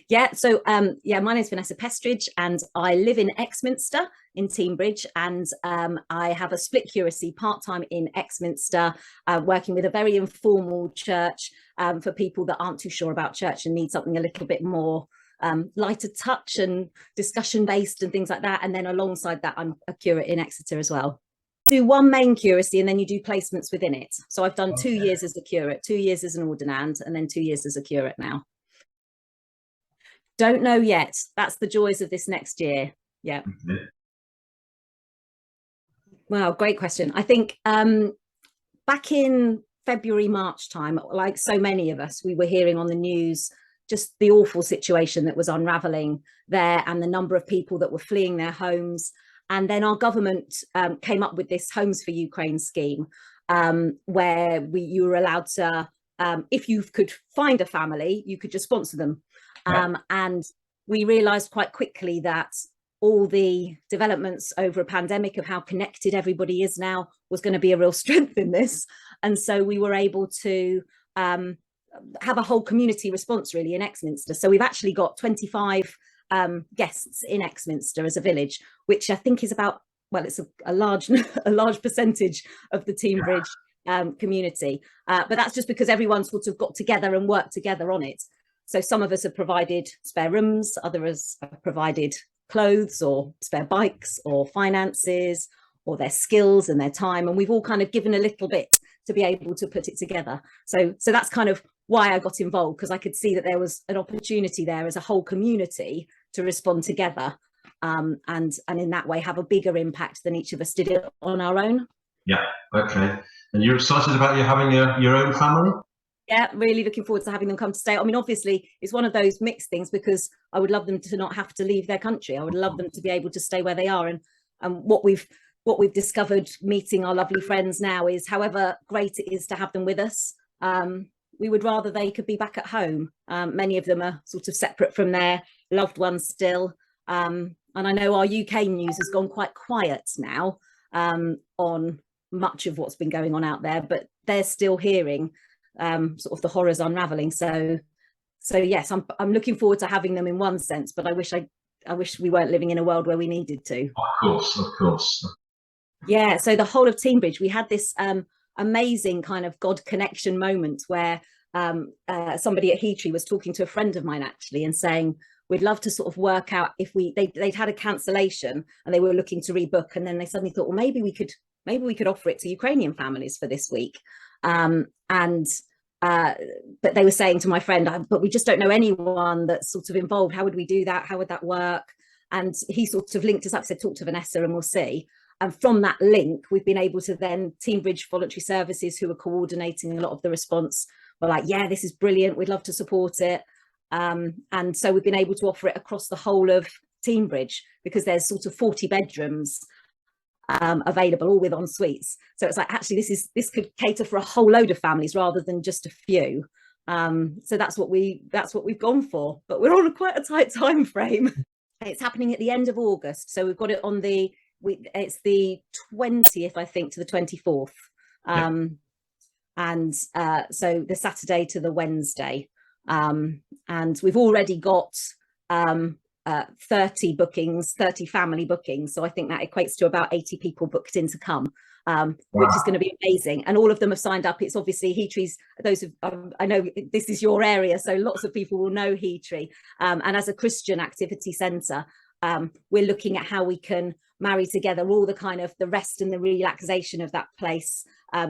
Yeah, so yeah, my name's Vanessa Pestridge and I live in Exminster in Teignbridge, and I have a split curacy part-time in Exminster, working with a very informal church for people that aren't too sure about church and need something a little bit more lighter touch and discussion based and things like that. And then alongside that, I'm a curate in Exeter as well. Do one main curacy and then you do placements within it. So I've done 2 years as a curate, 2 years as an ordinand, and then 2 years as a curate now. Don't know yet. That's the joys of this next year. Yeah. Wow, great question. I think back in February, March time, like so many of us, we were hearing on the news just the awful situation that was unraveling there and the number of people that were fleeing their homes. And then our government came up with this Homes for Ukraine scheme, where you were allowed to, if you could find a family, you could just sponsor them. And we realized quite quickly that all the developments over a pandemic of how connected everybody is now was going to be a real strength in this. And so we were able to have a whole community response really in Exminster. So we've actually got 25 guests in Exminster as a village, which I think is about, well, it's a large percentage of the Teignbridge community. But that's just because everyone sort of got together and worked together on it. So some of us have provided spare rooms, others have provided clothes or spare bikes or finances or their skills and their time. And we've all kind of given a little bit to be able to put it together. So that's kind of why I got involved, because I could see that there was an opportunity there as a whole community to respond together and in that way have a bigger impact than each of us did it on our own. Yeah, okay. And you're excited about you having your own family? Yeah, really looking forward to having them come to stay. I mean, obviously, it's one of those mixed things because I would love them to not have to leave their country. I would love them to be able to stay where they are. And what we've discovered meeting our lovely friends now is, however great it is to have them with us, we would rather they could be back at home. Many of them are sort of separate from their loved ones still. And I know our UK news has gone quite quiet now on much of what's been going on out there, but they're still hearing sort of the horrors unraveling. So yes, I'm looking forward to having them in one sense, but I wish we weren't living in a world where we needed to. Of course. Yeah, so the whole of Teignbridge, we had this amazing kind of God connection moment where somebody at Heatree was talking to a friend of mine actually and saying, we'd love to sort of work out if they'd had a cancellation and they were looking to rebook, and then they suddenly thought, well, maybe we could offer it to Ukrainian families for this week. But they were saying to my friend, but we just don't know anyone that's sort of involved. How would we do that? How would that work? And he sort of linked us up, said, talk to Vanessa and we'll see. And from that link, we've been able to then, Teignbridge Voluntary Services, who are coordinating a lot of the response, were like, yeah, this is brilliant. We'd love to support it. And so we've been able to offer it across the whole of Teignbridge because there's sort of 40 bedrooms available, all with en suites. So it's like, actually, this could cater for a whole load of families rather than just a few. So that's what we've gone for. But we're on quite a tight time frame. It's happening at the end of August, so we've got it on it's the 20th, I think, to the 24th, and so the Saturday to the Wednesday, and we've already got 30 bookings, 30 family bookings. So I think that equates to about 80 people booked in to come, which is going to be amazing. And all of them have signed up. It's obviously Heatree's, those of, I know this is your area, so lots of people will know Heatree. And as a Christian activity centre, we're looking at how we can marry together all the kind of the rest and the relaxation of that place,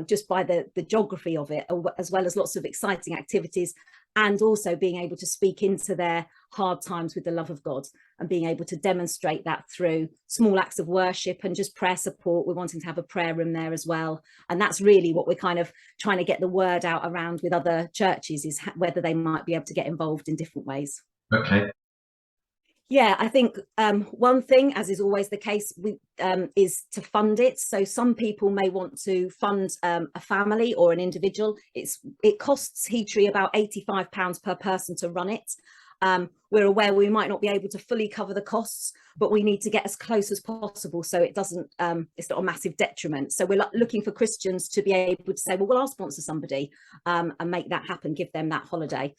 just by the geography of it, as well as lots of exciting activities, and also being able to speak into their hard times with the love of God and being able to demonstrate that through small acts of worship and just prayer support. We're wanting to have a prayer room there as well. And that's really what we're kind of trying to get the word out around with other churches, is whether they might be able to get involved in different ways. Okay. Yeah, I think one thing, as is always the case, is to fund it. So some people may want to fund a family or an individual. It costs Heatree about £85 per person to run it. We're aware we might not be able to fully cover the costs, but we need to get as close as possible so it doesn't, it's not a massive detriment. So we're looking for Christians to be able to say, well, I'll sponsor somebody and make that happen, give them that holiday.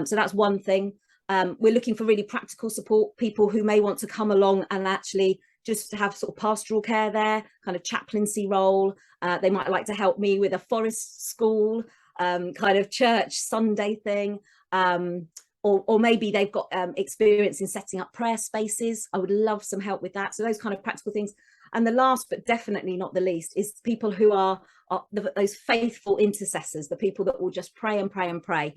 So that's one thing. We're looking for really practical support, people who may want to come along and actually just have sort of pastoral care there, kind of chaplaincy role. They might like to help me with a forest school, kind of church Sunday thing. Or maybe they've got experience in setting up prayer spaces. I would love some help with that. So those kind of practical things. And the last, but definitely not the least, is people who are those faithful intercessors, the people that will just pray and pray and pray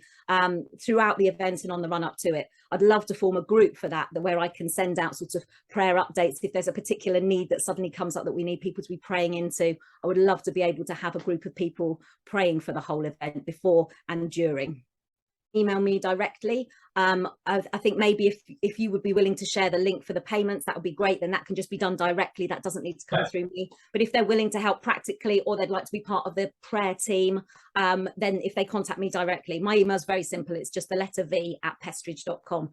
throughout the event and on the run up to it. I'd love to form a group for that, where I can send out sort of prayer updates if there's a particular need that suddenly comes up that we need people to be praying into. I would love to be able to have a group of people praying for the whole event before and during. Email me directly. I think maybe if you would be willing to share the link for the payments, that would be great. Then that can just be done directly. That doesn't need to come through me. But if they're willing to help practically, or they'd like to be part of the prayer team, then if they contact me directly, my email is very simple. It's just the letter V@pestridge.com.